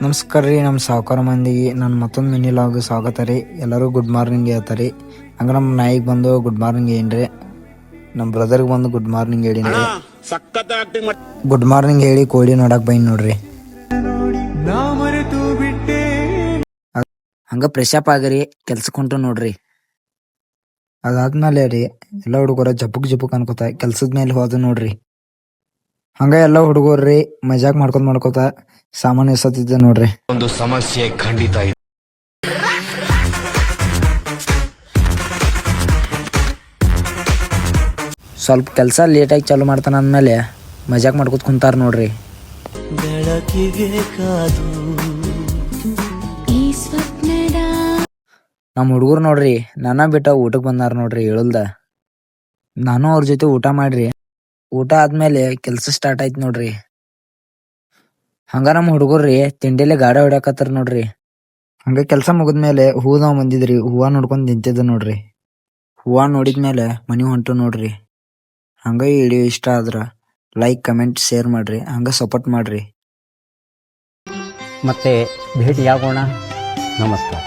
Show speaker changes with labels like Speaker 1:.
Speaker 1: ನಮಸ್ಕಾರ ರೀ. ನಮ್ಮ ಸಾವುಕಾರ ಮಂದಿಗೆ ನಾನು ಮತ್ತೊಂದು ಮಿನಿ ಲಾಗ್ ಸ್ವಾಗತ ರೀ. ಎಲ್ಲರೂ ಗುಡ್ ಮಾರ್ನಿಂಗ್ ಹೇಳ್ತಾರೆ. ಹಂಗೆ ನಮ್ಮ ನಾಯಿಗೆ ಬಂದು ಗುಡ್ ಮಾರ್ನಿಂಗ್ ಏನ್ರಿ, ನಮ್ಮ ಬ್ರದರ್ಗೆ ಬಂದು ಗುಡ್ ಮಾರ್ನಿಂಗ್ ಹೇಳಿನ್ರಿ. ಗುಡ್ ಮಾರ್ನಿಂಗ್ ಹೇಳಿ ಕೋಳಿ ನೋಡಕ್ ಬೈನ್ ನೋಡ್ರಿ. ಹಂಗ ಫ್ರೆಶ್ ಅಪ್ ಆಗಿರಿ, ಕೆಲ್ಸಕ್ಕೆ ನೋಡ್ರಿ. ಅದಾದ್ಮೇಲೆ ರೀ ಎಲ್ಲ ಹುಡುಗರ ಜಪುಕ್ ಅನ್ಕೋತ ಕೆಲ್ಸದ ಮೇಲೆ ಹೋದ ನೋಡ್ರಿ. ಹಂಗ ಎಲ್ಲ ಹುಡುಗರ್ರಿ ಮಜಾಕ್ ಮಾಡ್ಕೋತ ಸಾಮಾನು ಎಸತ್ತಿದ್ದೆ ನೋಡ್ರಿ.
Speaker 2: ಒಂದು ಸಮಸ್ಯೆ ಖಂಡಿತ ಇದೆ.
Speaker 1: ಸ್ವಲ್ಪ ಕೆಲಸ ಲೇಟಾಗಿ ಚಾಲು ಮಾಡ್ತಾನ ಅಂದ್ಮೇಲೆ ಮಜಾಕ್ ಮಾಡ್ಕೊತ ಕುಂತಾರ ನೋಡ್ರಿ. ನಮ್ಮ ಹುಡುಗರು ನೋಡ್ರಿ ನಾನಾ ಬಿಟ್ಟ ಊಟಕ್ಕೆ ಬಂದಾರ ನೋಡ್ರಿ. ಹೇಳಲ್ದ ನಾನು ಅವ್ರ ಜೊತೆ ಊಟ ಮಾಡ್ರಿ. ಊಟ ಆದ್ಮೇಲೆ ಕೆಲ್ಸ ಸ್ಟಾರ್ಟ್ ಆಯ್ತು ನೋಡ್ರಿ. ಹಂಗ ನಮ್ಮ ಹುಡುಗರ್ರಿ ತಿಂಡಿಲೆ ಗಾಡಿ ಹೊಡ್ಯಾಕತ್ತಾರ ನೋಡ್ರಿ. ಹಂಗ ಕೆಲ್ಸ ಮುಗಿದ್ಮೇಲೆ ಹೂವ ಬಂದಿದ್ರಿ. ಹೂವ ನೋಡ್ಕೊಂಡ್ ನಿಂತಿದ್ದ ನೋಡ್ರಿ. ಹೂವ ನೋಡಿದ್ಮೇಲೆ ಮನಿ ಹೊಂಟು ನೋಡ್ರಿ. ಹಂಗ ಈ ವಿಡಿಯೋ ಇಷ್ಟ ಆದ್ರ ಲೈಕ್, ಕಮೆಂಟ್, ಶೇರ್ ಮಾಡ್ರಿ. ಹಂಗ ಸಪೋರ್ಟ್ ಮಾಡ್ರಿ.
Speaker 3: ಮತ್ತೆ ಭೇಟಿಯಾಗೋಣ. ನಮಸ್ಕಾರ.